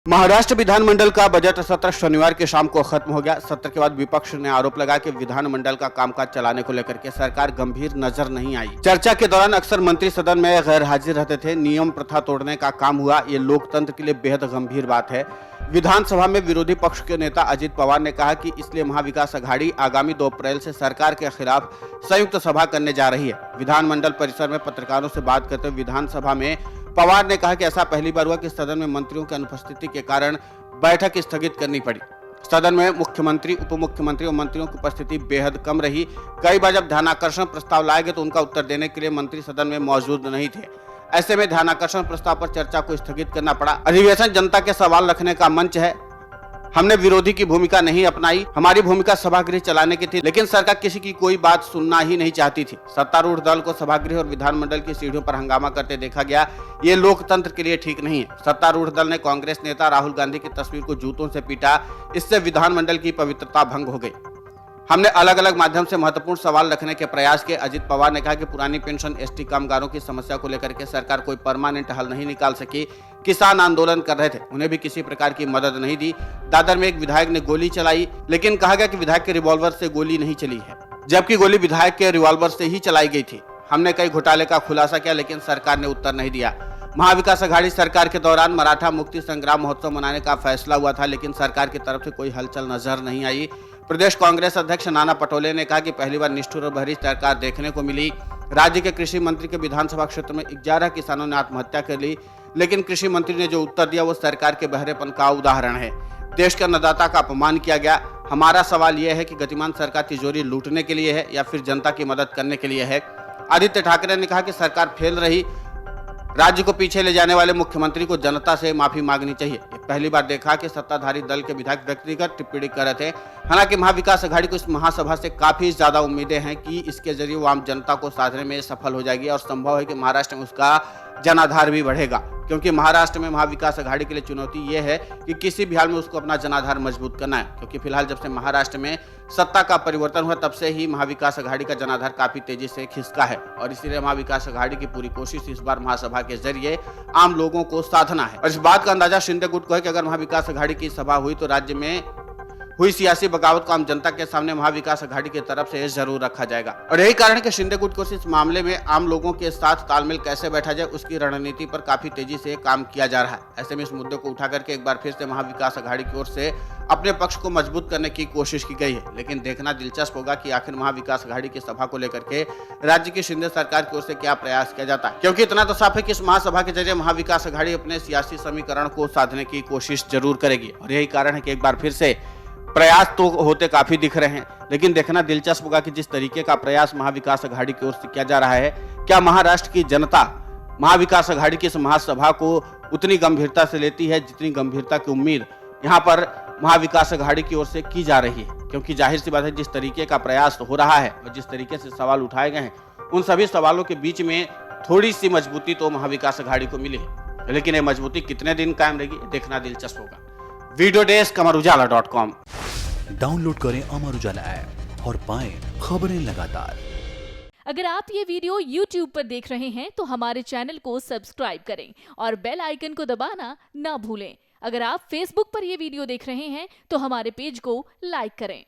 महाराष्ट्र विधानमंडल का बजट सत्र शनिवार की शाम को खत्म हो गया। सत्र के बाद विपक्ष ने आरोप लगाया कि विधानमंडल का कामकाज चलाने को लेकर के सरकार गंभीर नजर नहीं आई। चर्चा के दौरान अक्सर मंत्री सदन में गैर हाजिर रहते थे। नियम प्रथा तोड़ने का काम हुआ। ये लोकतंत्र के लिए बेहद गंभीर बात है। विधानसभा में विरोधी पक्ष के नेता अजित पवार ने कहा कि इसलिए महाविकास अघाड़ी आगामी 2 अप्रैल से सरकार के खिलाफ संयुक्त सभा करने जा रही है। विधानमंडल परिसर में पत्रकारों से बात करते हुए विधानसभा में पवार ने कहा कि ऐसा पहली बार हुआ कि सदन में मंत्रियों की अनुपस्थिति के कारण बैठक स्थगित करनी पड़ी। सदन में मुख्यमंत्री, उप मुख्यमंत्री और मंत्रियों की उपस्थिति बेहद कम रही। कई बार जब ध्यानाकर्षण प्रस्ताव लाए गए तो उनका उत्तर देने के लिए मंत्री सदन में मौजूद नहीं थे। ऐसे में ध्यानाकर्षण प्रस्ताव पर चर्चा को स्थगित करना पड़ा। अधिवेशन जनता के सवाल रखने का मंच है। हमने विरोधी की भूमिका नहीं अपनाई। हमारी भूमिका सभागृह चलाने की थी, लेकिन सरकार किसी की कोई बात सुनना ही नहीं चाहती थी। सत्तारूढ़ दल को सभागृह और विधानमंडल की सीढ़ियों पर हंगामा करते देखा गया। ये लोकतंत्र के लिए ठीक नहीं है। सत्तारूढ़ दल ने कांग्रेस नेता राहुल गांधी की तस्वीर को जूतों से पीटा। इससे विधानमंडल की पवित्रता भंग हो गई। हमने अलग अलग माध्यम से महत्वपूर्ण सवाल रखने के प्रयास किए। अजित पवार ने कहा कि पुरानी पेंशन, एसटी कामगारों की समस्या को लेकर के सरकार कोई परमानेंट हल नहीं निकाल सकी। किसान आंदोलन कर रहे थे, उन्हें भी किसी प्रकार की मदद नहीं दी। दादर में एक विधायक ने गोली चलाई, लेकिन कहा गया कि विधायक के रिवॉल्वर से गोली नहीं चली है, जबकि गोली विधायक के रिवॉल्वर से ही चलाई गई थी। हमने कई घोटाले का खुलासा किया, लेकिन सरकार ने उत्तर नहीं दिया। महाविकास अघाड़ी सरकार के दौरान मराठा मुक्ति संग्राम महोत्सव मनाने का फैसला हुआ था, लेकिन सरकार की तरफ से कोई हलचल नजर नहीं आई। प्रदेश कांग्रेस अध्यक्ष नाना पटोले ने कहा कि पहली बार निष्ठुर और बहरी सरकार देखने को मिली। राज्य के कृषि मंत्री के विधानसभा क्षेत्र में 11 किसानों ने आत्महत्या कर ली, लेकिन कृषि मंत्री ने जो उत्तर दिया वो सरकार के बहरेपन का उदाहरण है। देश के अन्नदाता का अपमान किया गया। हमारा सवाल यह है कि गतिमान सरकार तिजोरी लूटने के लिए है या फिर जनता की मदद करने के लिए है। आदित्य ठाकरे ने कहा कि सरकार फेल रही। राज्य को पीछे ले जाने वाले मुख्यमंत्री को जनता से माफी मांगनी चाहिए। ये पहली बार देखा कि सत्ताधारी दल के विधायक व्यक्तिगत टिप्पणी कर रहे थे। हालांकि महाविकास अघाड़ी को इस महासभा से काफी ज्यादा उम्मीदें हैं कि इसके जरिए वो आम जनता को साधने में सफल हो जाएगी और संभव है कि महाराष्ट्र में उसका जनाधार भी बढ़ेगा, क्योंकि महाराष्ट्र में महाविकास अघाड़ी के लिए चुनौती ये है कि किसी भी हाल में उसको अपना जनाधार मजबूत करना है। क्योंकि फिलहाल जब से महाराष्ट्र में सत्ता का परिवर्तन हुआ तब से ही महाविकास अघाड़ी का जनाधार काफी तेजी से खिसका है और इसीलिए महाविकास अघाड़ी की पूरी कोशिश इस बार महासभा के जरिए आम लोगों को साधना है। और इस बात का अंदाजा शिंदे गुट को है कि अगर महाविकास अघाड़ी की सभा हुई तो राज्य में हुई सियासी बगावत को आम जनता के सामने महाविकास अघाड़ी की तरफ से जरूर रखा जाएगा। और यही कारण है कि शिंदे गुट को इस मामले में आम लोगों के साथ तालमेल कैसे बैठा जाए उसकी रणनीति पर काफी तेजी से काम किया जा रहा है। ऐसे में इस मुद्दे को उठा करके एक बार फिर से महाविकास अघाड़ी की ओर से अपने पक्ष को मजबूत करने की कोशिश की गई है। लेकिन देखना दिलचस्प होगा कि आखिर महाविकास अघाड़ी की सभा को लेकर के राज्य की शिंदे सरकार की ओर से क्या प्रयास किया जाता है, क्योंकि इतना तो साफ है कि इस महासभा के जरिए महाविकास अघाड़ी अपने सियासी समीकरण को साधने की कोशिश जरूर करेगी। और यही कारण है कि एक बार फिर से प्रयास तो होते काफी दिख रहे हैं, लेकिन देखना दिलचस्प होगा कि जिस तरीके का प्रयास महाविकास अघाड़ी की ओर से किया जा रहा है, क्या महाराष्ट्र की जनता महाविकास अघाड़ी की इस महासभा को उतनी गंभीरता से लेती है जितनी गंभीरता की उम्मीद यहाँ पर महाविकास अघाड़ी की ओर से की जा रही है। क्योंकि जाहिर सी बात है, जिस तरीके का प्रयास हो रहा है और जिस तरीके से सवाल उठाए गए हैं, उन सभी सवालों के बीच में थोड़ी सी मजबूती तो महाविकास अघाड़ी को मिली है, लेकिन ये मजबूती कितने दिन कायम रहेगी देखना दिलचस्प होगा। Video desk अमरउजाला.com। डाउनलोड करें अमर उजाला ऐप और पाएं खबरें लगातार। अगर आप ये वीडियो YouTube पर देख रहे हैं तो हमारे चैनल को सब्सक्राइब करें और बेल आइकन को दबाना ना भूलें। अगर आप Facebook पर ये वीडियो देख रहे हैं तो हमारे पेज को लाइक करें।